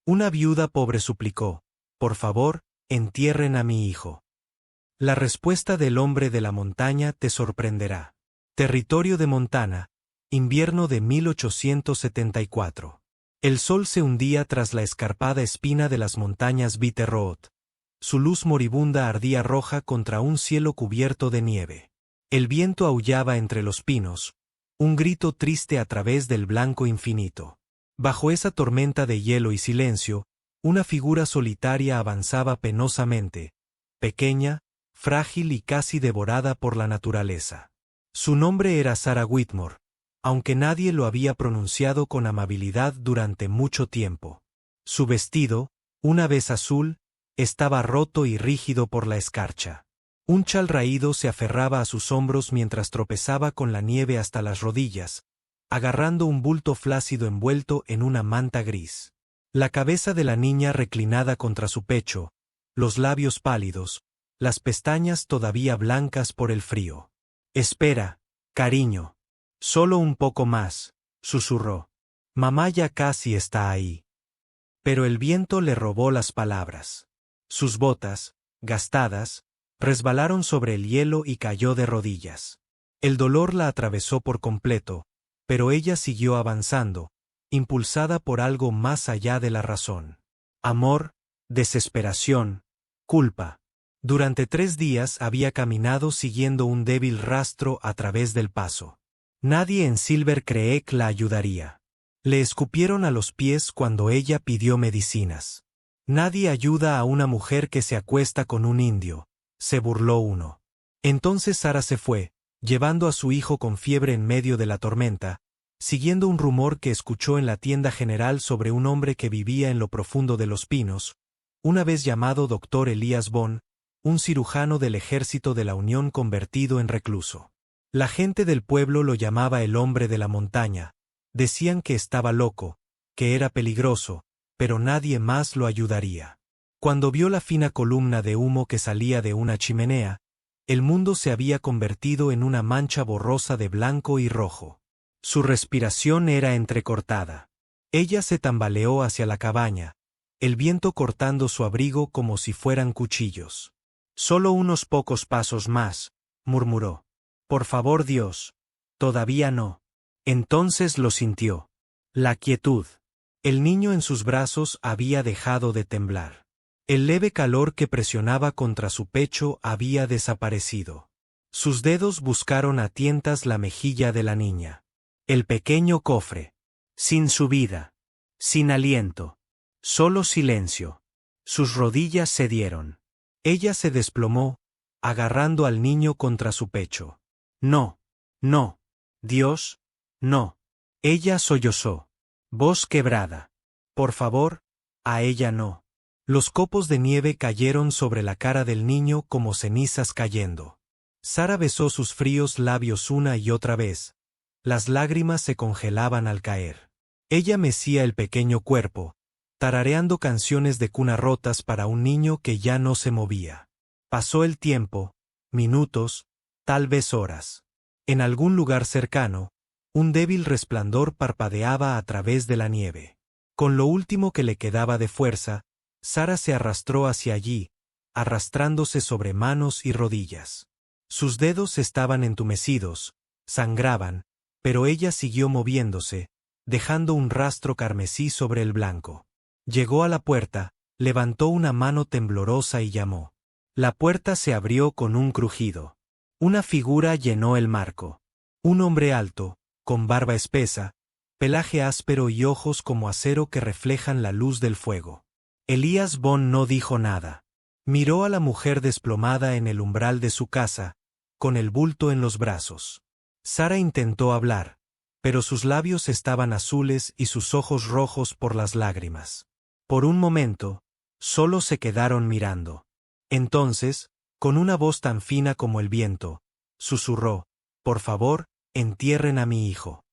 Una viuda pobre suplicó: «Por favor, entierren a mi hijo». La respuesta del hombre de la montaña te sorprenderá. Territorio de Montana, invierno de 1874. El sol se hundía tras la escarpada espina de las montañas Bitter Road. Su luz moribunda ardía roja contra un cielo cubierto de nieve. El viento aullaba entre los pinos, un grito triste a través del blanco infinito. Bajo esa tormenta de hielo y silencio, una figura solitaria avanzaba penosamente, pequeña, frágil y casi devorada por la naturaleza. Su nombre era Sarah Whitmore, aunque nadie lo había pronunciado con amabilidad durante mucho tiempo. Su vestido, una vez azul, estaba roto y rígido por la escarcha. Un chal raído se aferraba a sus hombros mientras tropezaba con la nieve hasta las rodillas, agarrando un bulto flácido envuelto en una manta gris. La cabeza de la niña reclinada contra su pecho, los labios pálidos, las pestañas todavía blancas por el frío. «Espera, cariño. Solo un poco más», susurró. «Mamá ya casi está ahí». Pero el viento le robó las palabras. Sus botas, gastadas, resbalaron sobre el hielo y cayó de rodillas. El dolor la atravesó por completo, pero ella siguió avanzando, impulsada por algo más allá de la razón. Amor, desesperación, culpa. Durante 3 días había caminado siguiendo un débil rastro a través del paso. Nadie en Silver Creek la ayudaría. Le escupieron a los pies cuando ella pidió medicinas. «Nadie ayuda a una mujer que se acuesta con un indio», se burló uno. Entonces Sarah se fue, llevando a su hijo con fiebre en medio de la tormenta, siguiendo un rumor que escuchó en la tienda general sobre un hombre que vivía en lo profundo de los pinos, una vez llamado Dr. Elias Bond, un cirujano del ejército de la Unión convertido en recluso. La gente del pueblo lo llamaba el hombre de la montaña, decían que estaba loco, que era peligroso, pero nadie más lo ayudaría. Cuando vio la fina columna de humo que salía de una chimenea, el mundo se había convertido en una mancha borrosa de blanco y rojo. Su respiración era entrecortada. Ella se tambaleó hacia la cabaña, el viento cortando su abrigo como si fueran cuchillos. «Solo unos pocos pasos más», murmuró. «Por favor, Dios». «Todavía no». Entonces lo sintió. La quietud. El niño en sus brazos había dejado de temblar. El leve calor que presionaba contra su pecho había desaparecido. Sus dedos buscaron a tientas la mejilla de la niña. El pequeño cofre. Sin su vida. Sin aliento. Solo silencio. Sus rodillas cedieron. Ella se desplomó, agarrando al niño contra su pecho. «No, no, Dios, no». Ella sollozó. Voz quebrada. «Por favor, a ella no». Los copos de nieve cayeron sobre la cara del niño como cenizas cayendo. Sarah besó sus fríos labios una y otra vez. Las lágrimas se congelaban al caer. Ella mecía el pequeño cuerpo, tarareando canciones de cuna rotas para un niño que ya no se movía. Pasó el tiempo, minutos, tal vez horas. En algún lugar cercano, un débil resplandor parpadeaba a través de la nieve. Con lo último que le quedaba de fuerza, Sarah se arrastró hacia allí, arrastrándose sobre manos y rodillas. Sus dedos estaban entumecidos, sangraban, pero ella siguió moviéndose, dejando un rastro carmesí sobre el blanco. Llegó a la puerta, levantó una mano temblorosa y llamó. La puerta se abrió con un crujido. Una figura llenó el marco. Un hombre alto, con barba espesa, pelaje áspero y ojos como acero que reflejan la luz del fuego. Elias Bond no dijo nada. Miró a la mujer desplomada en el umbral de su casa, con el bulto en los brazos. Sarah intentó hablar, pero sus labios estaban azules y sus ojos rojos por las lágrimas. Por un momento, solo se quedaron mirando. Entonces, con una voz tan fina como el viento, susurró: «Por favor, entierren a mi hijo».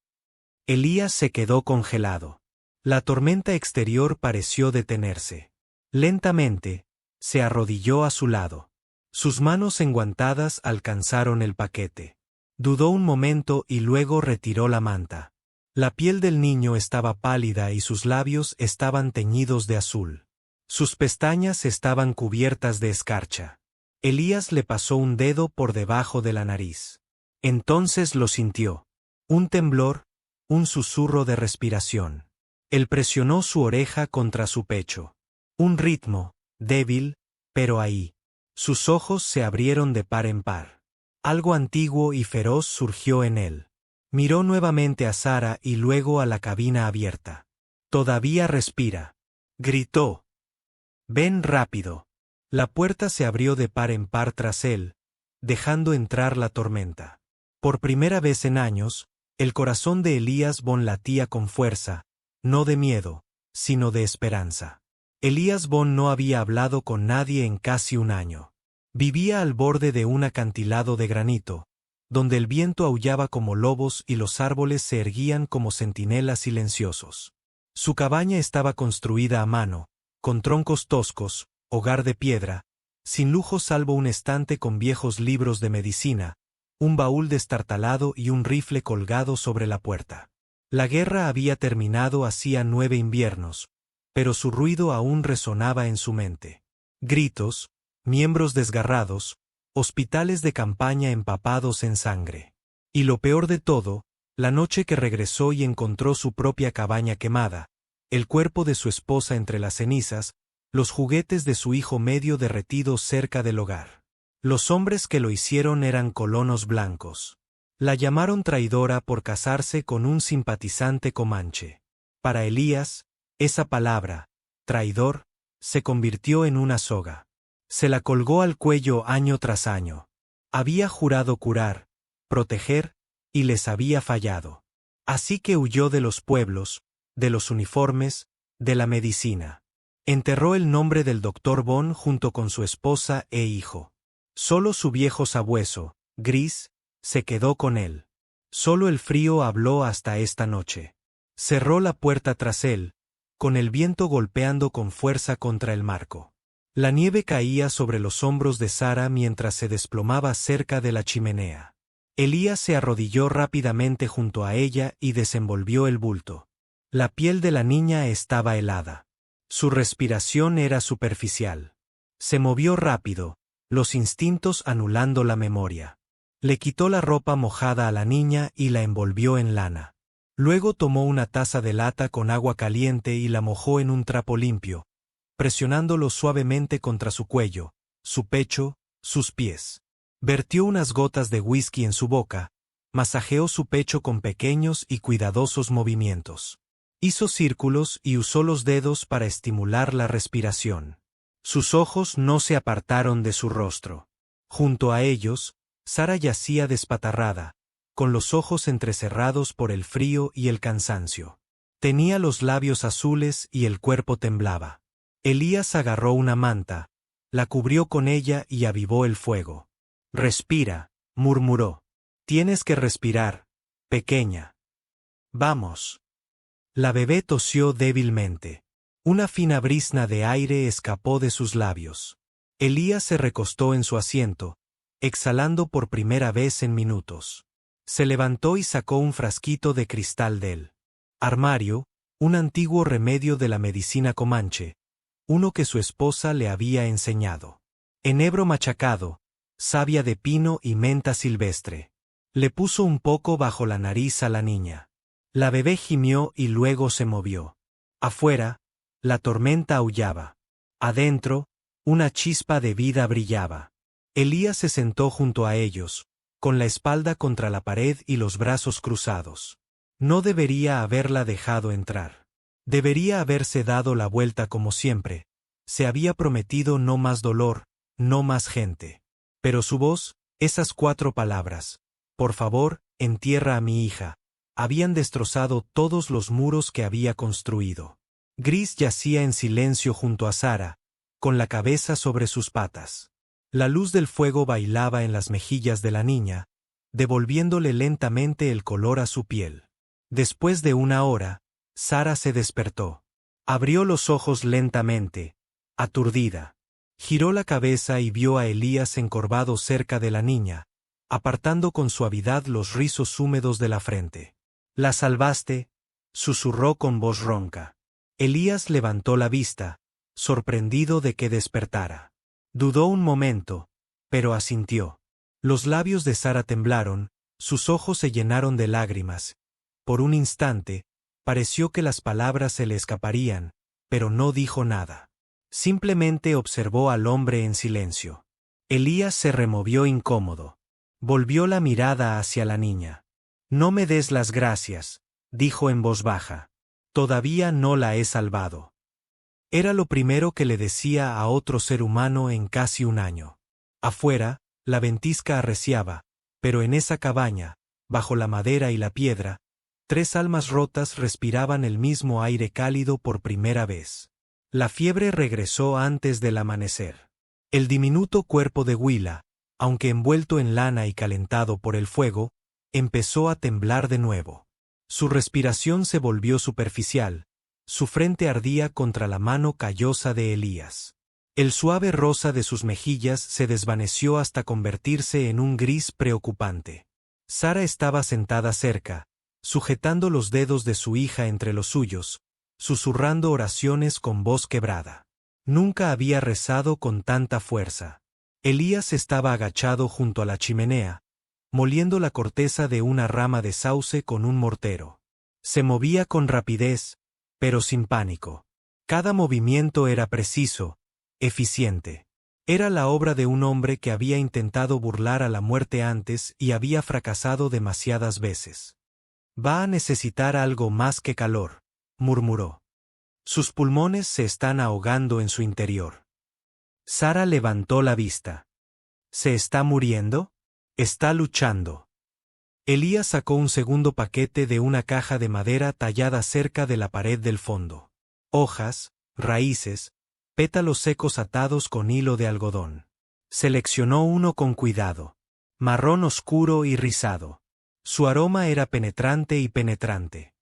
Elías se quedó congelado. La tormenta exterior pareció detenerse. Lentamente, se arrodilló a su lado. Sus manos enguantadas alcanzaron el paquete. Dudó un momento y luego retiró la manta. La piel del niño estaba pálida y sus labios estaban teñidos de azul. Sus pestañas estaban cubiertas de escarcha. Elías le pasó un dedo por debajo de la nariz. Entonces lo sintió. Un temblor, un susurro de respiración. Él presionó su oreja contra su pecho. Un ritmo, débil, pero ahí. Sus ojos se abrieron de par en par. Algo antiguo y feroz surgió en él. Miró nuevamente a Sara y luego a la cabina abierta. «Todavía respira», gritó. «Ven rápido». La puerta se abrió de par en par tras él, dejando entrar la tormenta. Por primera vez en años, el corazón de Elías Bon latía con fuerza, no de miedo, sino de esperanza. Elías Bon no había hablado con nadie en casi un año. Vivía al borde de un acantilado de granito, donde el viento aullaba como lobos y los árboles se erguían como centinelas silenciosos. Su cabaña estaba construida a mano, con troncos toscos, hogar de piedra, sin lujo salvo un estante con viejos libros de medicina, un baúl destartalado y un rifle colgado sobre la puerta. La guerra había terminado hacía 9 inviernos, pero su ruido aún resonaba en su mente. Gritos, miembros desgarrados, hospitales de campaña empapados en sangre. Y lo peor de todo, la noche que regresó y encontró su propia cabaña quemada, el cuerpo de su esposa entre las cenizas, los juguetes de su hijo medio derretidos cerca del hogar. Los hombres que lo hicieron eran colonos blancos. La llamaron traidora por casarse con un simpatizante comanche. Para Elías, esa palabra, traidor, se convirtió en una soga. Se la colgó al cuello año tras año. Había jurado curar, proteger, y les había fallado. Así que huyó de los pueblos, de los uniformes, de la medicina. Enterró el nombre del doctor Bon junto con su esposa e hijo. Solo su viejo sabueso, Gris, se quedó con él. Solo el frío habló hasta esta noche. Cerró la puerta tras él, con el viento golpeando con fuerza contra el marco. La nieve caía sobre los hombros de Sara mientras se desplomaba cerca de la chimenea. Elías se arrodilló rápidamente junto a ella y desenvolvió el bulto. La piel de la niña estaba helada. Su respiración era superficial. Se movió rápido, los instintos anulando la memoria. Le quitó la ropa mojada a la niña y la envolvió en lana. Luego tomó una taza de lata con agua caliente y la mojó en un trapo limpio, presionándolo suavemente contra su cuello, su pecho, sus pies. Vertió unas gotas de whisky en su boca, masajeó su pecho con pequeños y cuidadosos movimientos. Hizo círculos y usó los dedos para estimular la respiración. Sus ojos no se apartaron de su rostro. Junto a ellos, Sara yacía despatarrada, con los ojos entrecerrados por el frío y el cansancio. Tenía los labios azules y el cuerpo temblaba. Elías agarró una manta, la cubrió con ella y avivó el fuego. «Respira», murmuró. «Tienes que respirar, pequeña. Vamos». La bebé tosió débilmente. Una fina brizna de aire escapó de sus labios. Elías se recostó en su asiento, exhalando por primera vez en minutos. Se levantó y sacó un frasquito de cristal del armario, un antiguo remedio de la medicina comanche, uno que su esposa le había enseñado. Enebro machacado, savia de pino y menta silvestre. Le puso un poco bajo la nariz a la niña. La bebé gimió y luego se movió. Afuera, la tormenta aullaba. Adentro, una chispa de vida brillaba. Elías se sentó junto a ellos, con la espalda contra la pared y los brazos cruzados. No debería haberla dejado entrar. Debería haberse dado la vuelta como siempre. Se había prometido no más dolor, no más gente. Pero su voz, esas 4 palabras, «Por favor, entierra a mi hija», habían destrozado todos los muros que había construido. Gris yacía en silencio junto a Sara, con la cabeza sobre sus patas. La luz del fuego bailaba en las mejillas de la niña, devolviéndole lentamente el color a su piel. Después de una hora, Sara se despertó. Abrió los ojos lentamente, aturdida. Giró la cabeza y vio a Elías encorvado cerca de la niña, apartando con suavidad los rizos húmedos de la frente. La salvaste, susurró con voz ronca. Elías levantó la vista, sorprendido de que despertara. Dudó un momento, pero asintió. Los labios de Sara temblaron, sus ojos se llenaron de lágrimas. Por un instante, pareció que las palabras se le escaparían, pero no dijo nada. Simplemente observó al hombre en silencio. Elías se removió incómodo. Volvió la mirada hacia la niña. No me des las gracias, dijo en voz baja. Todavía no la he salvado. Era lo primero que le decía a otro ser humano en casi un año. Afuera, la ventisca arreciaba, pero en esa cabaña, bajo la madera y la piedra, 3 almas rotas respiraban el mismo aire cálido por primera vez. La fiebre regresó antes del amanecer. El diminuto cuerpo de Willa, aunque envuelto en lana y calentado por el fuego, empezó a temblar de nuevo. Su respiración se volvió superficial, su frente ardía contra la mano callosa de Elías. El suave rosa de sus mejillas se desvaneció hasta convertirse en un gris preocupante. Sara estaba sentada cerca, sujetando los dedos de su hija entre los suyos, susurrando oraciones con voz quebrada. Nunca había rezado con tanta fuerza. Elías estaba agachado junto a la chimenea, moliendo la corteza de una rama de sauce con un mortero. Se movía con rapidez, pero sin pánico. Cada movimiento era preciso, eficiente. Era la obra de un hombre que había intentado burlar a la muerte antes y había fracasado demasiadas veces. Va a necesitar algo más que calor, murmuró. Sus pulmones se están ahogando en su interior. Sara levantó la vista. ¿Se está muriendo? Está luchando. Elías sacó un segundo paquete de una caja de madera tallada cerca de la pared del fondo. Hojas, raíces, pétalos secos atados con hilo de algodón. Seleccionó uno con cuidado. Marrón oscuro y rizado. Su aroma era penetrante y penetrante.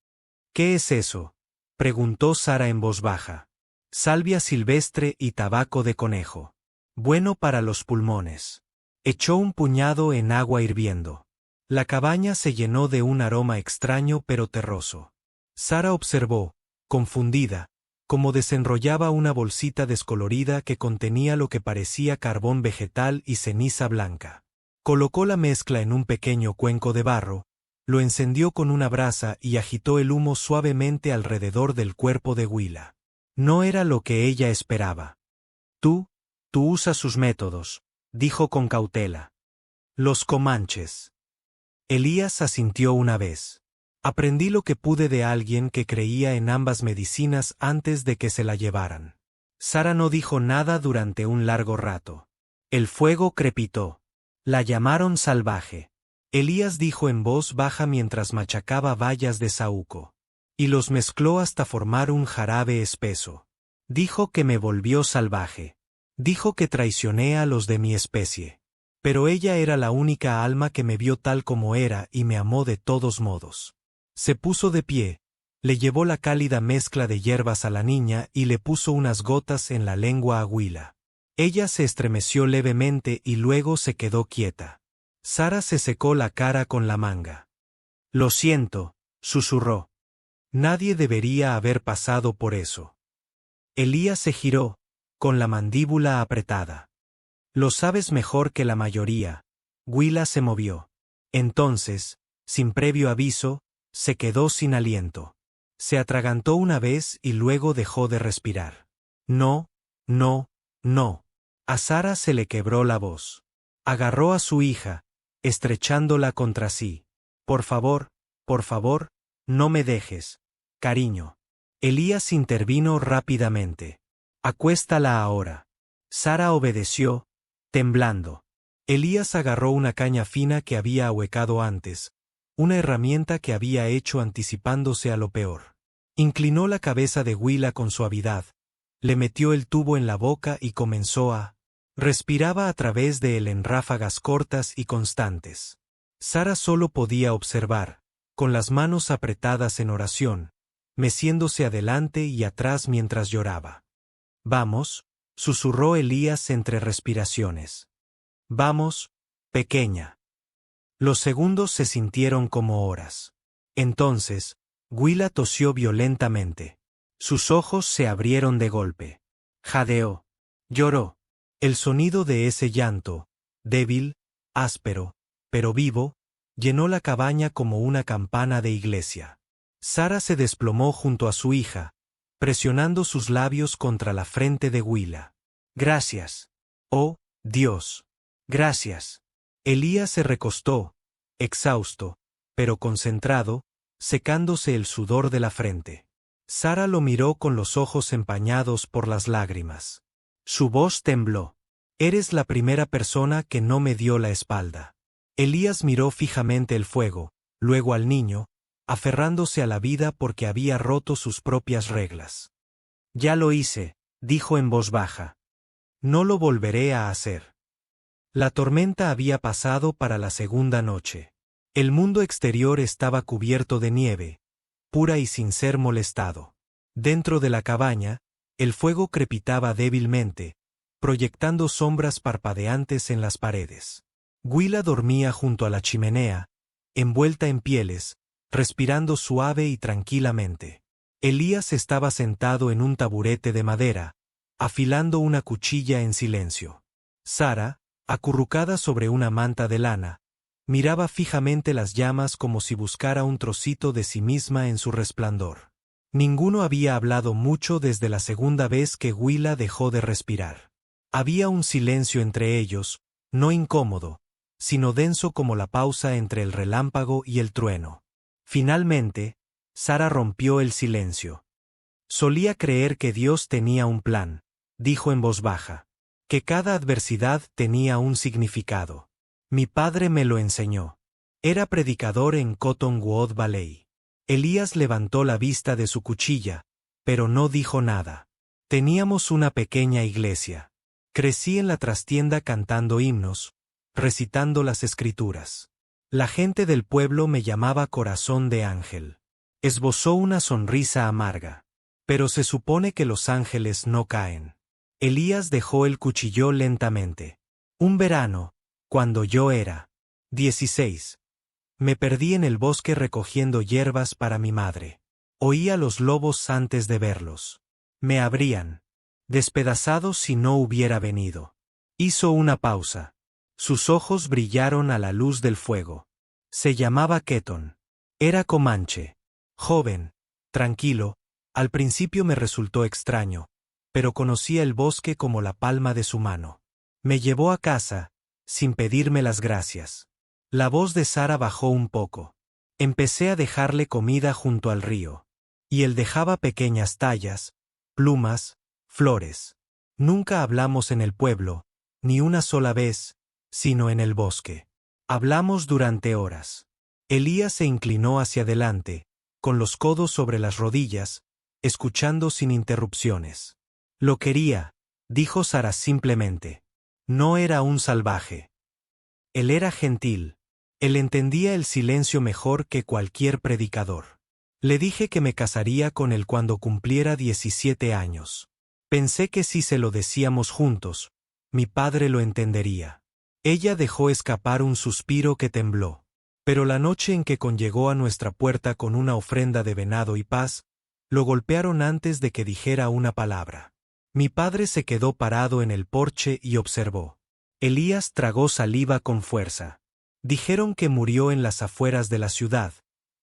¿Qué es eso?, preguntó Sara en voz baja. Salvia silvestre y tabaco de conejo. Bueno para los pulmones. Echó un puñado en agua hirviendo. La cabaña se llenó de un aroma extraño pero terroso. Sara observó, confundida, cómo desenrollaba una bolsita descolorida que contenía lo que parecía carbón vegetal y ceniza blanca. Colocó la mezcla en un pequeño cuenco de barro, lo encendió con una brasa y agitó el humo suavemente alrededor del cuerpo de Willa. No era lo que ella esperaba. Tú usas sus métodos, dijo con cautela. Los comanches. Elías asintió una vez. Aprendí lo que pude de alguien que creía en ambas medicinas antes de que se la llevaran. Sara no dijo nada durante un largo rato. El fuego crepitó. La llamaron salvaje. Elías dijo en voz baja mientras machacaba bayas de saúco. Y los mezcló hasta formar un jarabe espeso. Dijo que me volvió salvaje. Dijo que traicioné a los de mi especie. Pero ella era la única alma que me vio tal como era y me amó de todos modos. Se puso de pie, le llevó la cálida mezcla de hierbas a la niña y le puso unas gotas en la lengua a Willa. Ella se estremeció levemente y luego se quedó quieta. Sara se secó la cara con la manga. Lo siento, susurró. Nadie debería haber pasado por eso. Elías se giró, con la mandíbula apretada. Lo sabes mejor que la mayoría. Willa se movió. Entonces, sin previo aviso, se quedó sin aliento. Se atragantó una vez y luego dejó de respirar. No, no, no. A Sara se le quebró la voz. Agarró a su hija, estrechándola contra sí. Por favor, no me dejes, cariño. Elías intervino rápidamente. Acuéstala ahora. Sara obedeció, temblando. Elías agarró una caña fina que había ahuecado antes, una herramienta que había hecho anticipándose a lo peor. Inclinó la cabeza de Willa con suavidad, le metió el tubo en la boca y comenzó a... Respiraba a través de él en ráfagas cortas y constantes. Sara solo podía observar, con las manos apretadas en oración, meciéndose adelante y atrás mientras lloraba. Vamos, susurró Elías entre respiraciones. Vamos, pequeña. Los segundos se sintieron como horas. Entonces, Huila tosió violentamente. Sus ojos se abrieron de golpe. Jadeó. Lloró. El sonido de ese llanto, débil, áspero, pero vivo, llenó la cabaña como una campana de iglesia. Sara se desplomó junto a su hija, presionando sus labios contra la frente de Huila. Gracias. Oh, Dios. Gracias. Elías se recostó, exhausto, pero concentrado, secándose el sudor de la frente. Sara lo miró con los ojos empañados por las lágrimas. Su voz tembló. Eres la primera persona que no me dio la espalda. Elías miró fijamente el fuego, luego al niño, aferrándose a la vida porque había roto sus propias reglas. Ya lo hice, dijo en voz baja. No lo volveré a hacer. La tormenta había pasado para la segunda noche. El mundo exterior estaba cubierto de nieve, pura y sin ser molestado. Dentro de la cabaña, el fuego crepitaba débilmente, proyectando sombras parpadeantes en las paredes. Huila dormía junto a la chimenea, envuelta en pieles, respirando suave y tranquilamente. Elías estaba sentado en un taburete de madera, afilando una cuchilla en silencio. Sara, acurrucada sobre una manta de lana, miraba fijamente las llamas como si buscara un trocito de sí misma en su resplandor. Ninguno había hablado mucho desde la segunda vez que Huila dejó de respirar. Había un silencio entre ellos, no incómodo, sino denso como la pausa entre el relámpago y el trueno. Finalmente, Sara rompió el silencio. Solía creer que Dios tenía un plan, dijo en voz baja, que cada adversidad tenía un significado. Mi padre me lo enseñó. Era predicador en Cottonwood Valley. Elías levantó la vista de su cuchilla, pero no dijo nada. Teníamos una pequeña iglesia. Crecí en la trastienda cantando himnos, recitando las escrituras. La gente del pueblo me llamaba Corazón de Ángel. Esbozó una sonrisa amarga. Pero se supone que los ángeles no caen. Elías dejó el cuchillo lentamente. Un verano, cuando yo era 16. Me perdí en el bosque recogiendo hierbas para mi madre. Oí a los lobos antes de verlos. Me habrían despedazado si no hubiera venido. Hizo una pausa. Sus ojos brillaron a la luz del fuego. Se llamaba Keton. Era comanche. Joven, tranquilo, al principio me resultó extraño, pero conocía el bosque como la palma de su mano. Me llevó a casa, sin pedirme las gracias. La voz de Sara bajó un poco. Empecé a dejarle comida junto al río. Y él dejaba pequeñas tallas, plumas, flores. Nunca hablamos en el pueblo, ni una sola vez, sino en el bosque. Hablamos durante horas. Elías se inclinó hacia adelante, con los codos sobre las rodillas, escuchando sin interrupciones. Lo quería, dijo Sara simplemente. No era un salvaje. Él era gentil. Él entendía el silencio mejor que cualquier predicador. Le dije que me casaría con él cuando cumpliera 17 años. Pensé que si se lo decíamos juntos, mi padre lo entendería. Ella dejó escapar un suspiro que tembló. Pero la noche en que llegó a nuestra puerta con una ofrenda de venado y paz, lo golpearon antes de que dijera una palabra. Mi padre se quedó parado en el porche y observó. Elías tragó saliva con fuerza. Dijeron que murió en las afueras de la ciudad,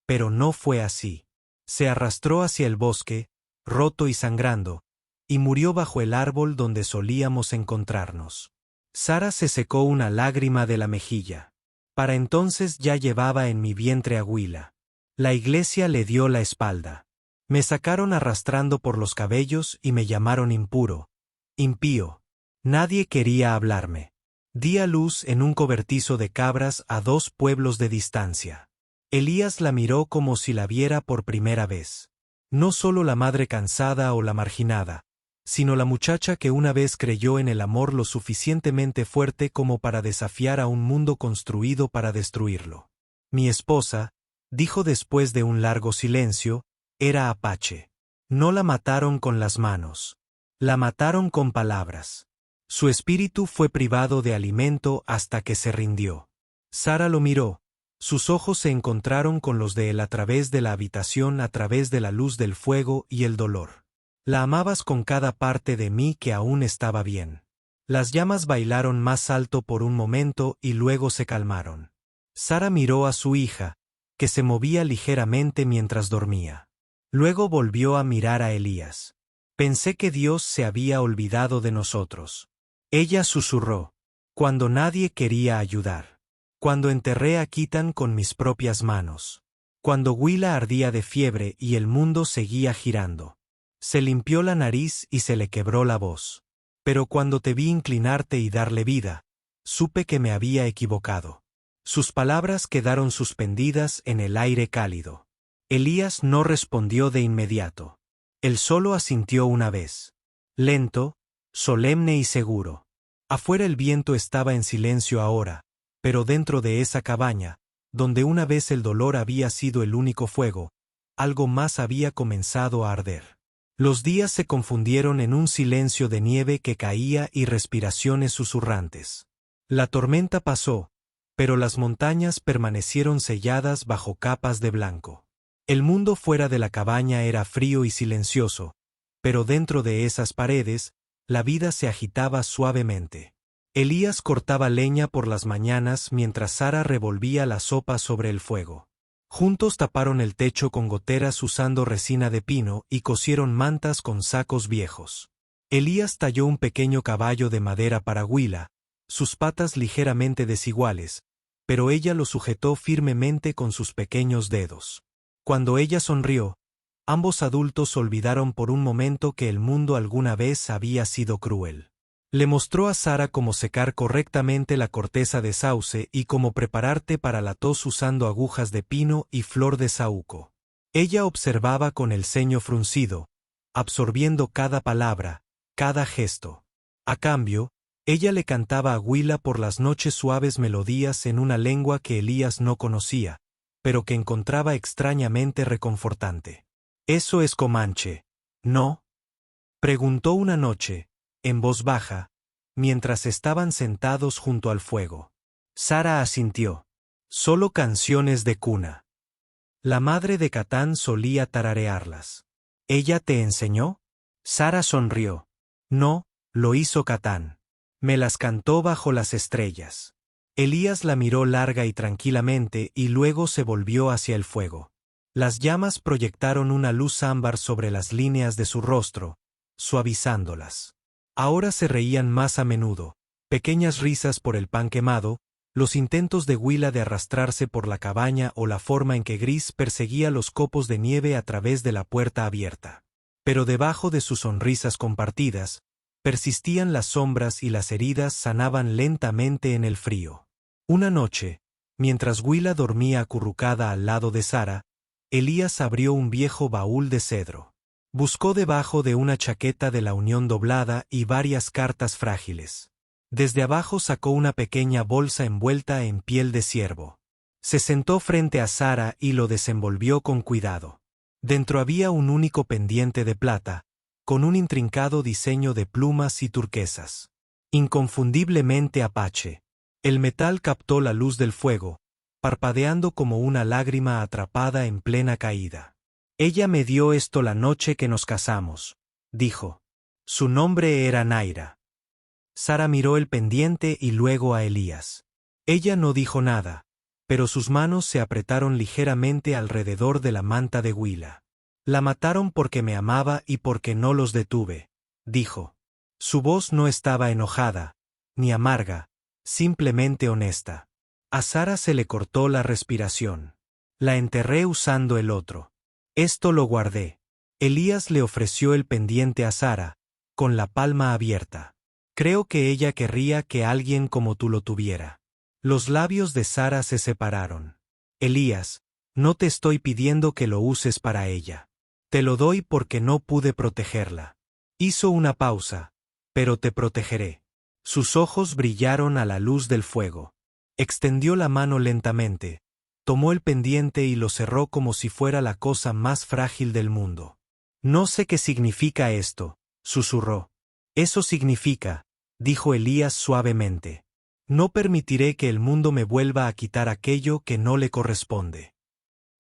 pero no fue así. Se arrastró hacia el bosque, roto y sangrando, y murió bajo el árbol donde solíamos encontrarnos. Sara se secó una lágrima de la mejilla. Para entonces ya llevaba en mi vientre a Huila. La iglesia le dio la espalda. Me sacaron arrastrando por los cabellos y me llamaron impuro, impío. Nadie quería hablarme. Di a luz en un cobertizo de cabras a 2 pueblos de distancia. Elías la miró como si la viera por primera vez. No solo la madre cansada o la marginada, sino la muchacha que una vez creyó en el amor lo suficientemente fuerte como para desafiar a un mundo construido para destruirlo. Mi esposa, dijo después de un largo silencio, era apache. No la mataron con las manos. La mataron con palabras. Su espíritu fue privado de alimento hasta que se rindió. Sara lo miró, Sus ojos se encontraron con los de él a través de la habitación, a través de la luz del fuego y el dolor. La amabas con cada parte de mí que aún estaba bien. Las llamas bailaron más alto por un momento y luego se calmaron. Sara miró a su hija, que se movía ligeramente mientras dormía. Luego volvió a mirar a Elías. Pensé que Dios se había olvidado de nosotros. Ella susurró. Cuando nadie quería ayudar. Cuando enterré a Kitan con mis propias manos. Cuando Willa ardía de fiebre y el mundo seguía girando. Se limpió la nariz y se le quebró la voz. Pero cuando te vi inclinarte y darle vida, supe que me había equivocado. Sus palabras quedaron suspendidas en el aire cálido. Elías no respondió de inmediato. Él solo asintió una vez. Lento, solemne y seguro. Afuera el viento estaba en silencio ahora, pero dentro de esa cabaña, donde una vez el dolor había sido el único fuego, algo más había comenzado a arder. Los días se confundieron en un silencio de nieve que caía y respiraciones susurrantes. La tormenta pasó, pero las montañas permanecieron selladas bajo capas de blanco. El mundo fuera de la cabaña era frío y silencioso, pero dentro de esas paredes, la vida se agitaba suavemente. Elías cortaba leña por las mañanas mientras Sara revolvía la sopa sobre el fuego. Juntos taparon el techo con goteras usando resina de pino y cosieron mantas con sacos viejos. Elías talló un pequeño caballo de madera para Willa, sus patas ligeramente desiguales, pero ella lo sujetó firmemente con sus pequeños dedos. Cuando ella sonrió, ambos adultos olvidaron por un momento que el mundo alguna vez había sido cruel. Le mostró a Sara cómo secar correctamente la corteza de sauce y cómo preparar té para la tos usando agujas de pino y flor de saúco. Ella observaba con el ceño fruncido, absorbiendo cada palabra, cada gesto. A cambio, ella le cantaba a Willa por las noches suaves melodías en una lengua que Elías no conocía, pero que encontraba extrañamente reconfortante. «¿Eso es comanche, no?», preguntó una noche, en voz baja, mientras estaban sentados junto al fuego. Sara asintió. «Solo canciones de cuna. La madre de Catán solía tararearlas». «¿Ella te enseñó?». Sara sonrió. «No, lo hizo Catán. Me las cantó bajo las estrellas». Elías la miró larga y tranquilamente y luego se volvió hacia el fuego. Las llamas proyectaron una luz ámbar sobre las líneas de su rostro, suavizándolas. Ahora se reían más a menudo, pequeñas risas por el pan quemado, los intentos de Willa de arrastrarse por la cabaña o la forma en que Gris perseguía los copos de nieve a través de la puerta abierta. Pero debajo de sus sonrisas compartidas, persistían las sombras y las heridas sanaban lentamente en el frío. Una noche, mientras Willa dormía acurrucada al lado de Sara, Elías abrió un viejo baúl de cedro. Buscó debajo de una chaqueta de la Unión doblada y varias cartas frágiles. Desde abajo sacó una pequeña bolsa envuelta en piel de ciervo. Se sentó frente a Sara y lo desenvolvió con cuidado. Dentro había un único pendiente de plata, con un intrincado diseño de plumas y turquesas. Inconfundiblemente apache. El metal captó la luz del fuego, parpadeando como una lágrima atrapada en plena caída. «Ella me dio esto la noche que nos casamos», dijo. Su nombre era Naira. Sara miró el pendiente y luego a Elías. Ella no dijo nada, pero sus manos se apretaron ligeramente alrededor de la manta de Willa. «La mataron porque me amaba y porque no los detuve», dijo. Su voz no estaba enojada, ni amarga, simplemente honesta. A Sara se le cortó la respiración. «La enterré usando el otro. Esto lo guardé». Elías le ofreció el pendiente a Sara, con la palma abierta. «Creo que ella querría que alguien como tú lo tuviera». Los labios de Sara se separaron. «Elías, no te estoy pidiendo que lo uses para ella. Te lo doy porque no pude protegerla». Hizo una pausa. «Pero te protegeré». Sus ojos brillaron a la luz del fuego. Extendió la mano lentamente, tomó el pendiente y lo cerró como si fuera la cosa más frágil del mundo. «No sé qué significa esto», susurró. «Eso significa», dijo Elías suavemente, No permitiré que el mundo me vuelva a quitar aquello que no le corresponde.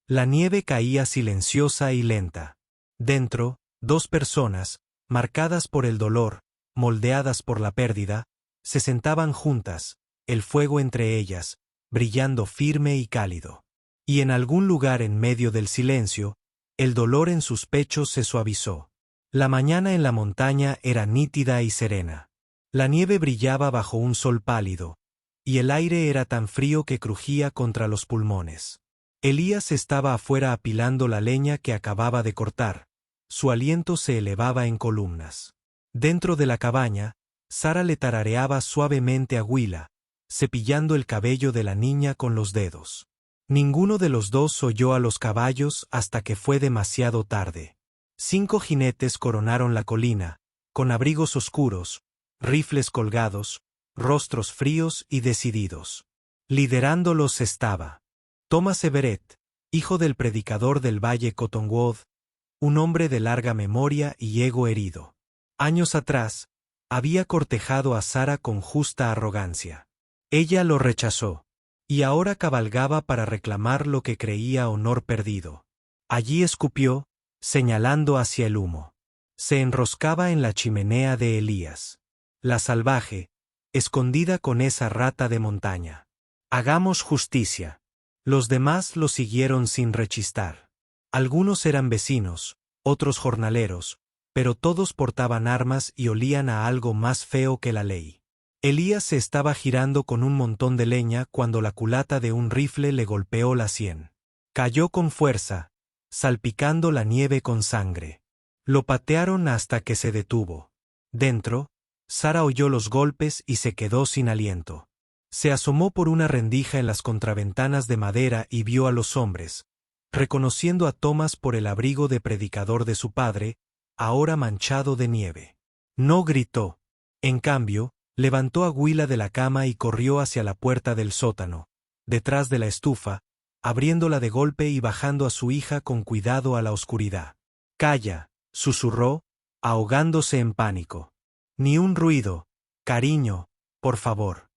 La nieve caía silenciosa y lenta. Dentro, dos personas, marcadas por el dolor, moldeadas por la pérdida, se sentaban juntas, el fuego entre ellas, brillando firme y cálido. Y en algún lugar en medio del silencio, el dolor en sus pechos se suavizó. La mañana en la montaña era nítida y serena. La nieve brillaba bajo un sol pálido, y el aire era tan frío que crujía contra los pulmones. Elías estaba afuera apilando la leña que acababa de cortar. Su aliento se elevaba en columnas. Dentro de la cabaña, Sara le tarareaba suavemente a Huila, cepillando el cabello de la niña con los dedos. Ninguno de los dos oyó a los caballos hasta que fue demasiado tarde. 5 jinetes coronaron la colina, con abrigos oscuros, rifles colgados, rostros fríos y decididos. Liderándolos estaba Thomas Everett, hijo del predicador del valle Cottonwood, un hombre de larga memoria y ego herido. Años atrás, había cortejado a Sara con justa arrogancia. Ella lo rechazó, y ahora cabalgaba para reclamar lo que creía honor perdido. Allí escupió, señalando hacia el humo. Se enroscaba en la chimenea de Elías. La salvaje, escondida con esa rata de montaña. Hagamos justicia. Los demás lo siguieron sin rechistar. Algunos eran vecinos, otros jornaleros, pero todos portaban armas y olían a algo más feo que la ley. Elías se estaba girando con un montón de leña cuando la culata de un rifle le golpeó la sien. Cayó con fuerza, salpicando la nieve con sangre. Lo patearon hasta que se detuvo. Dentro, Sara oyó los golpes y se quedó sin aliento. Se asomó por una rendija en las contraventanas de madera y vio a los hombres, reconociendo a Thomas por el abrigo de predicador de su padre, ahora manchado de nieve. No gritó. En cambio, levantó a Huila de la cama y corrió hacia la puerta del sótano, detrás de la estufa, abriéndola de golpe y bajando a su hija con cuidado a la oscuridad. «Calla», susurró, ahogándose en pánico. «Ni un ruido, cariño, por favor».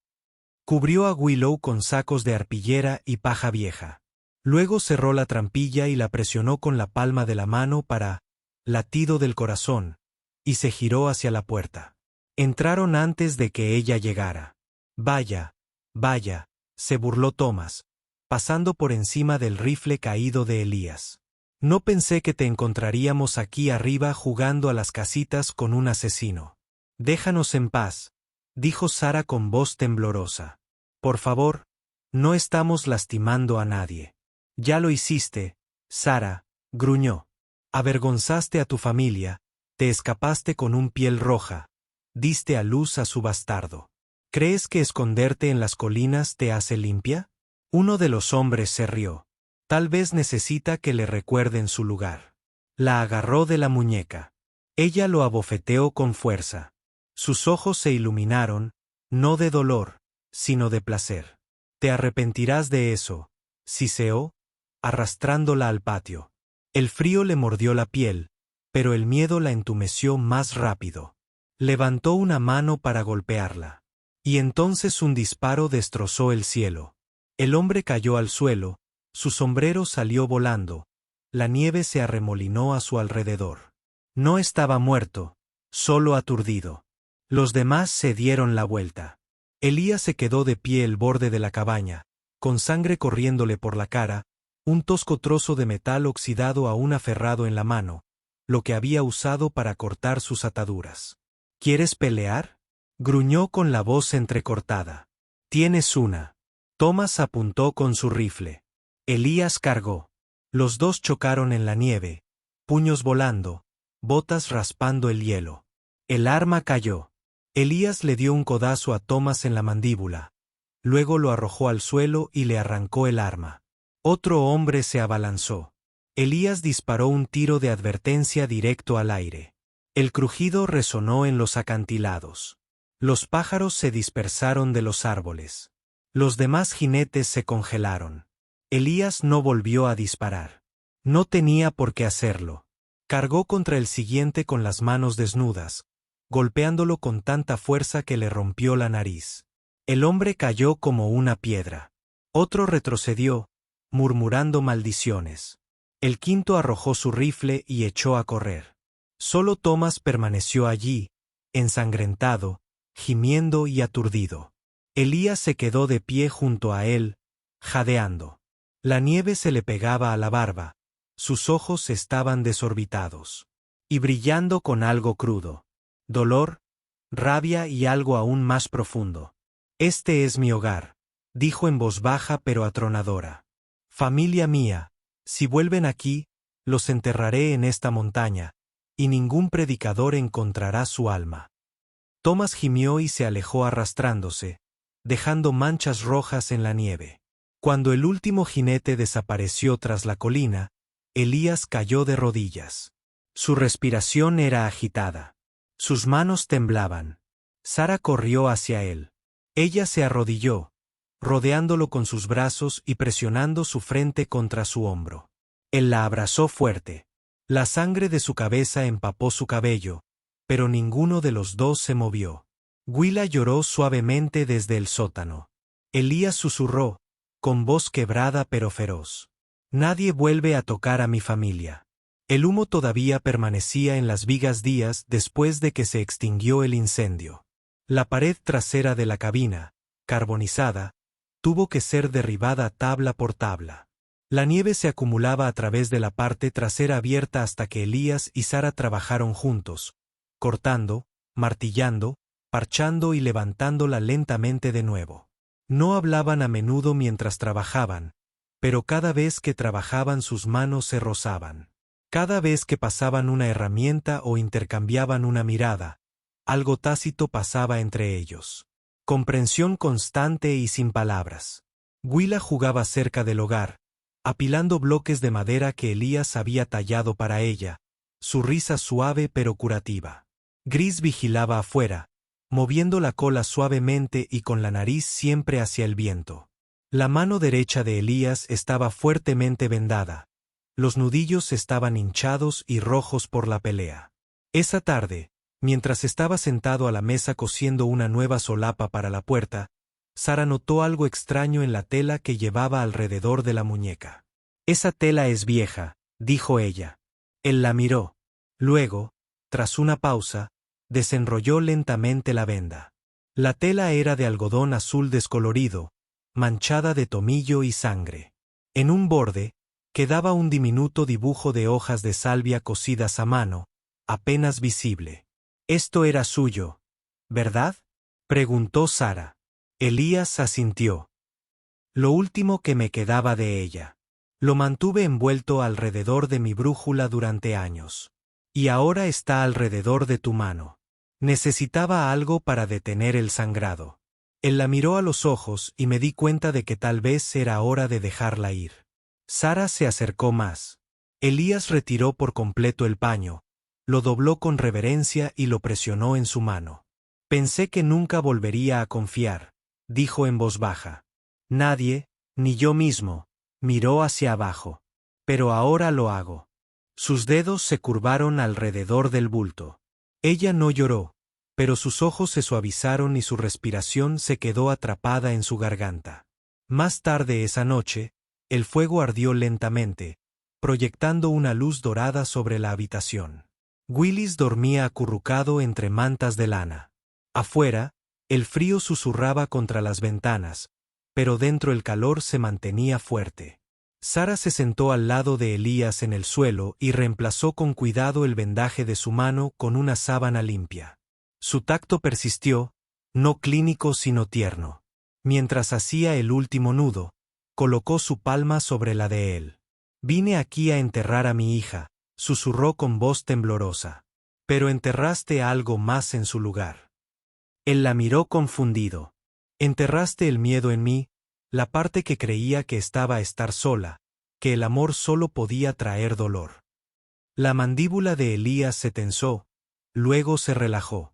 Cubrió a Willow con sacos de arpillera y paja vieja. Luego cerró la trampilla y la presionó con la palma de la mano para latido del corazón, y se giró hacia la puerta. Entraron antes de que ella llegara. «Vaya, vaya», se burló Thomas, pasando por encima del rifle caído de Elías. «No pensé que te encontraríamos aquí arriba jugando a las casitas con un asesino». «Déjanos en paz», dijo Sara con voz temblorosa. «Por favor, no estamos lastimando a nadie». «Ya lo hiciste, Sara», gruñó. «Avergonzaste a tu familia, te escapaste con un piel roja, diste a luz a su bastardo. ¿Crees que esconderte en las colinas te hace limpia?» Uno de los hombres se rió. «Tal vez necesita que le recuerden su lugar». La agarró de la muñeca. Ella lo abofeteó con fuerza. Sus ojos se iluminaron, no de dolor, sino de placer. «Te arrepentirás de eso», siseó, arrastrándola al patio. El frío le mordió la piel, pero el miedo la entumeció más rápido. Levantó una mano para golpearla. Y entonces un disparo destrozó el cielo. El hombre cayó al suelo, su sombrero salió volando, la nieve se arremolinó a su alrededor. No estaba muerto, solo aturdido. Los demás se dieron la vuelta. Elías se quedó de pie al borde de la cabaña, con sangre corriéndole por la cara, un tosco trozo de metal oxidado aún aferrado en la mano, lo que había usado para cortar sus ataduras. «¿Quieres pelear?», gruñó con la voz entrecortada. «Tienes una». Thomas apuntó con su rifle. Elías cargó. Los dos chocaron en la nieve, puños volando, botas raspando el hielo. El arma cayó. Elías le dio un codazo a Thomas en la mandíbula. Luego lo arrojó al suelo y le arrancó el arma. Otro hombre se abalanzó. Elías disparó un tiro de advertencia directo al aire. El crujido resonó en los acantilados. Los pájaros se dispersaron de los árboles. Los demás jinetes se congelaron. Elías no volvió a disparar. No tenía por qué hacerlo. Cargó contra el siguiente con las manos desnudas, golpeándolo con tanta fuerza que le rompió la nariz. El hombre cayó como una piedra. Otro retrocedió, murmurando maldiciones. El quinto arrojó su rifle y echó a correr. Solo Tomás permaneció allí, ensangrentado, gimiendo y aturdido. Elías se quedó de pie junto a él, jadeando. La nieve se le pegaba a la barba, sus ojos estaban desorbitados. Y brillando con algo crudo. Dolor, rabia y algo aún más profundo. Este es mi hogar, dijo en voz baja pero atronadora. Familia mía, si vuelven aquí, los enterraré en esta montaña, y ningún predicador encontrará su alma. Tomás gimió y se alejó arrastrándose, dejando manchas rojas en la nieve. Cuando el último jinete desapareció tras la colina, Elías cayó de rodillas. Su respiración era agitada. Sus manos temblaban. Sara corrió hacia él. Ella se arrodilló, rodeándolo con sus brazos y presionando su frente contra su hombro. Él la abrazó fuerte. La sangre de su cabeza empapó su cabello, pero ninguno de los dos se movió. Willa lloró suavemente desde el sótano. Elías susurró, con voz quebrada pero feroz. Nadie vuelve a tocar a mi familia. El humo todavía permanecía en las vigas días después de que se extinguió el incendio. La pared trasera de la cabina, carbonizada, tuvo que ser derribada tabla por tabla. La nieve se acumulaba a través de la parte trasera abierta hasta que Elías y Sara trabajaron juntos, cortando, martillando, parchando y levantándola lentamente de nuevo. No hablaban a menudo mientras trabajaban, pero cada vez que trabajaban sus manos se rozaban. Cada vez que pasaban una herramienta o intercambiaban una mirada, algo tácito pasaba entre ellos. Comprensión constante y sin palabras. Willa jugaba cerca del hogar, apilando bloques de madera que Elías había tallado para ella, su risa suave pero curativa. Gris vigilaba afuera, moviendo la cola suavemente y con la nariz siempre hacia el viento. La mano derecha de Elías estaba fuertemente vendada. Los nudillos estaban hinchados y rojos por la pelea. Esa tarde, mientras estaba sentado a la mesa cosiendo una nueva solapa para la puerta, Sara notó algo extraño en la tela que llevaba alrededor de la muñeca. «Esa tela es vieja», dijo ella. Él la miró. Luego, tras una pausa, desenrolló lentamente la venda. La tela era de algodón azul descolorido, manchada de tomillo y sangre. En un borde, quedaba un diminuto dibujo de hojas de salvia cosidas a mano, apenas visible. «Esto era suyo, ¿verdad?», preguntó Sara. Elías asintió. «Lo último que me quedaba de ella. Lo mantuve envuelto alrededor de mi brújula durante años. Y ahora está alrededor de tu mano. Necesitaba algo para detener el sangrado». Él la miró a los ojos y me di cuenta de que tal vez era hora de dejarla ir. Sara se acercó más. Elías retiró por completo el paño, lo dobló con reverencia y lo presionó en su mano. «Pensé que nunca volvería a confiar», dijo en voz baja. «Nadie, ni yo mismo», miró hacia abajo. «Pero ahora lo hago». Sus dedos se curvaron alrededor del bulto. Ella no lloró, pero sus ojos se suavizaron y su respiración se quedó atrapada en su garganta. Más tarde esa noche, el fuego ardió lentamente, proyectando una luz dorada sobre la habitación. Willis dormía acurrucado entre mantas de lana. Afuera, el frío susurraba contra las ventanas, pero dentro el calor se mantenía fuerte. Sara se sentó al lado de Elías en el suelo y reemplazó con cuidado el vendaje de su mano con una sábana limpia. Su tacto persistió, no clínico sino tierno. Mientras hacía el último nudo, colocó su palma sobre la de él. «Vine aquí a enterrar a mi hija», susurró con voz temblorosa. «Pero enterraste algo más en su lugar». Él la miró confundido. «Enterraste el miedo en mí, la parte que creía que estaba a estar sola, que el amor solo podía traer dolor». La mandíbula de Elías se tensó, luego se relajó.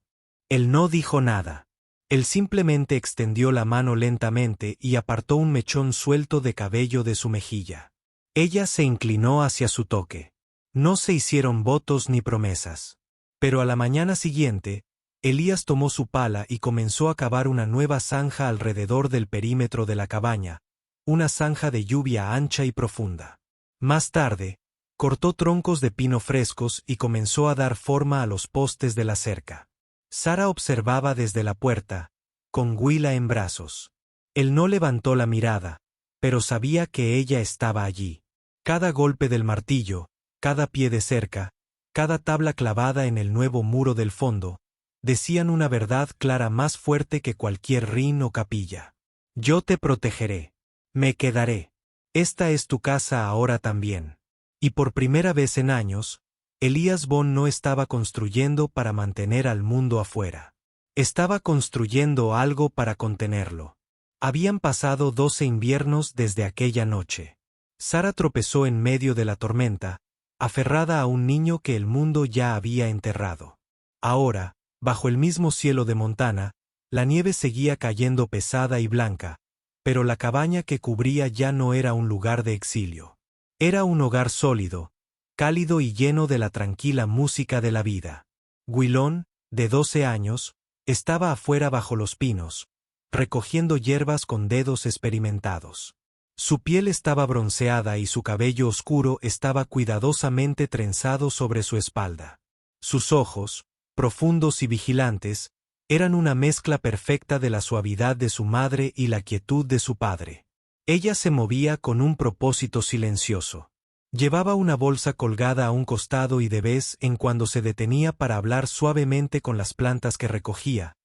Él no dijo nada. Él simplemente extendió la mano lentamente y apartó un mechón suelto de cabello de su mejilla. Ella se inclinó hacia su toque. No se hicieron votos ni promesas. Pero a la mañana siguiente, Elías tomó su pala y comenzó a cavar una nueva zanja alrededor del perímetro de la cabaña, una zanja de lluvia ancha y profunda. Más tarde, cortó troncos de pino frescos y comenzó a dar forma a los postes de la cerca. Sara observaba desde la puerta, con Willa en brazos. Él no levantó la mirada, pero sabía que ella estaba allí. Cada golpe del martillo, cada pie de cerca, cada tabla clavada en el nuevo muro del fondo, decían una verdad clara más fuerte que cualquier rin o capilla. Yo te protegeré. Me quedaré. Esta es tu casa ahora también. Y por primera vez en años, Elias Bond no estaba construyendo para mantener al mundo afuera. Estaba construyendo algo para contenerlo. Habían pasado 12 inviernos desde aquella noche. Sara tropezó en medio de la tormenta, aferrada a un niño que el mundo ya había enterrado. Ahora, bajo el mismo cielo de Montana, la nieve seguía cayendo pesada y blanca, pero la cabaña que cubría ya no era un lugar de exilio. Era un hogar sólido, cálido y lleno de la tranquila música de la vida. Willon, de 12 años, estaba afuera bajo los pinos, recogiendo hierbas con dedos experimentados. Su piel estaba bronceada y su cabello oscuro estaba cuidadosamente trenzado sobre su espalda. Sus ojos, profundos y vigilantes, eran una mezcla perfecta de la suavidad de su madre y la quietud de su padre. Ella se movía con un propósito silencioso. Llevaba una bolsa colgada a un costado y de vez en cuando se detenía para hablar suavemente con las plantas que recogía,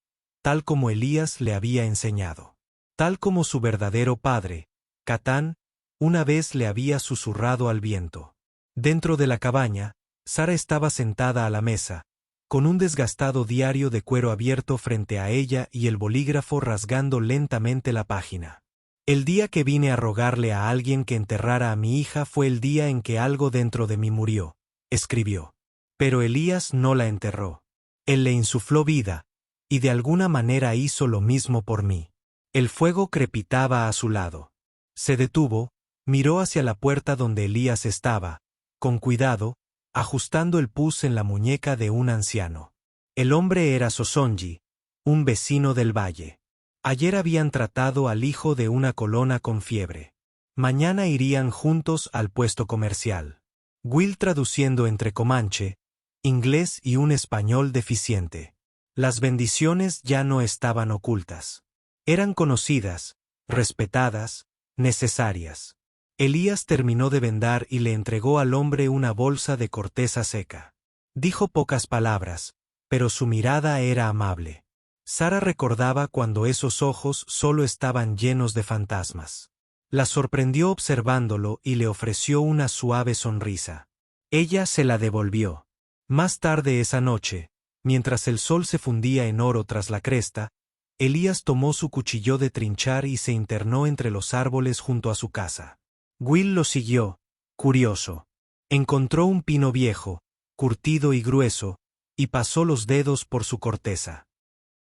tal como Elías le había enseñado. Tal como su verdadero padre, Catán, una vez le había susurrado al viento. Dentro de la cabaña, Sara estaba sentada a la mesa, con un desgastado diario de cuero abierto frente a ella y el bolígrafo rasgando lentamente la página. El día que vine a rogarle a alguien que enterrara a mi hija fue el día en que algo dentro de mí murió, escribió. Pero Elías no la enterró. Él le insufló vida, y de alguna manera hizo lo mismo por mí. El fuego crepitaba a su lado. Se detuvo, miró hacia la puerta donde Elías estaba, con cuidado, ajustando el pus en la muñeca de un anciano. El hombre era Sosonji, un vecino del valle. Ayer habían tratado al hijo de una colona con fiebre. Mañana irían juntos al puesto comercial. Will traduciendo entre comanche, inglés y un español deficiente. Las bendiciones ya no estaban ocultas. Eran conocidas, respetadas, necesarias. Elías terminó de vendar y le entregó al hombre una bolsa de corteza seca. Dijo pocas palabras, pero su mirada era amable. Sara recordaba cuando esos ojos solo estaban llenos de fantasmas. La sorprendió observándolo y le ofreció una suave sonrisa. Ella se la devolvió. Más tarde esa noche, mientras el sol se fundía en oro tras la cresta, Elías tomó su cuchillo de trinchar y se internó entre los árboles junto a su casa. Will lo siguió, curioso. Encontró un pino viejo, curtido y grueso, y pasó los dedos por su corteza.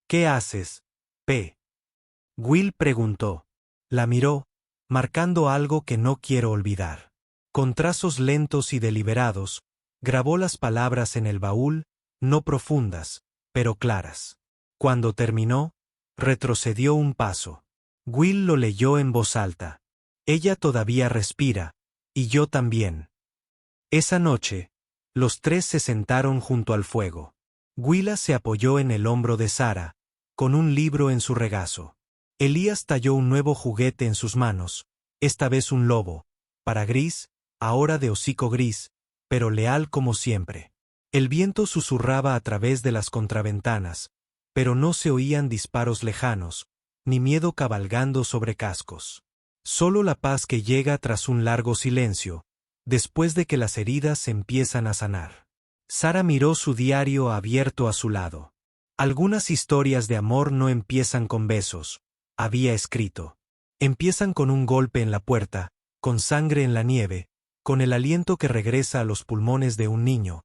¿Qué haces, P? Will preguntó. La miró, marcando algo que no quiero olvidar. Con trazos lentos y deliberados, grabó las palabras en el baúl, no profundas, pero claras. Cuando terminó, retrocedió un paso. Will lo leyó en voz alta. Ella todavía respira, y yo también. Esa noche, los tres se sentaron junto al fuego. Willa se apoyó en el hombro de Sara, con un libro en su regazo. Elías talló un nuevo juguete en sus manos, esta vez un lobo, para Gris, ahora de hocico gris, pero leal como siempre. El viento susurraba a través de las contraventanas, pero no se oían disparos lejanos, ni miedo cabalgando sobre cascos. Solo la paz que llega tras un largo silencio, después de que las heridas empiezan a sanar. Sara miró su diario abierto a su lado. Algunas historias de amor no empiezan con besos, había escrito. Empiezan con un golpe en la puerta, con sangre en la nieve, con el aliento que regresa a los pulmones de un niño,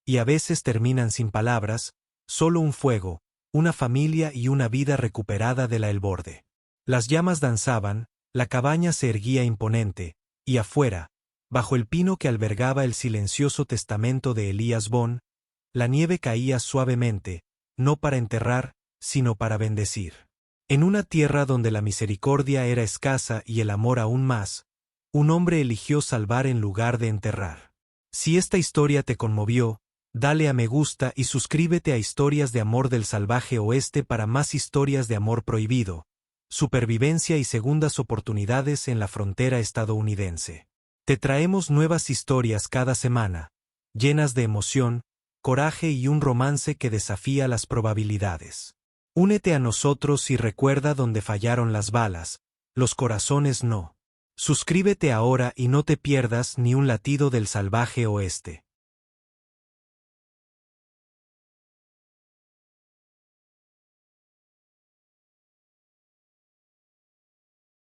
y a veces terminan sin palabras, solo un fuego, una familia y una vida recuperada de la el borde. Las llamas danzaban, la cabaña se erguía imponente, y afuera, bajo el pino que albergaba el silencioso testamento de Elías Bond, la nieve caía suavemente, no para enterrar, sino para bendecir. En una tierra donde la misericordia era escasa y el amor aún más, un hombre eligió salvar en lugar de enterrar. Si esta historia te conmovió, dale a me gusta y suscríbete a Historias de Amor del Salvaje Oeste para más historias de amor prohibido, supervivencia y segundas oportunidades en la frontera estadounidense. Te traemos nuevas historias cada semana, llenas de emoción, coraje y un romance que desafía las probabilidades. Únete a nosotros y recuerda donde fallaron las balas, los corazones no. Suscríbete ahora y no te pierdas ni un latido del salvaje oeste.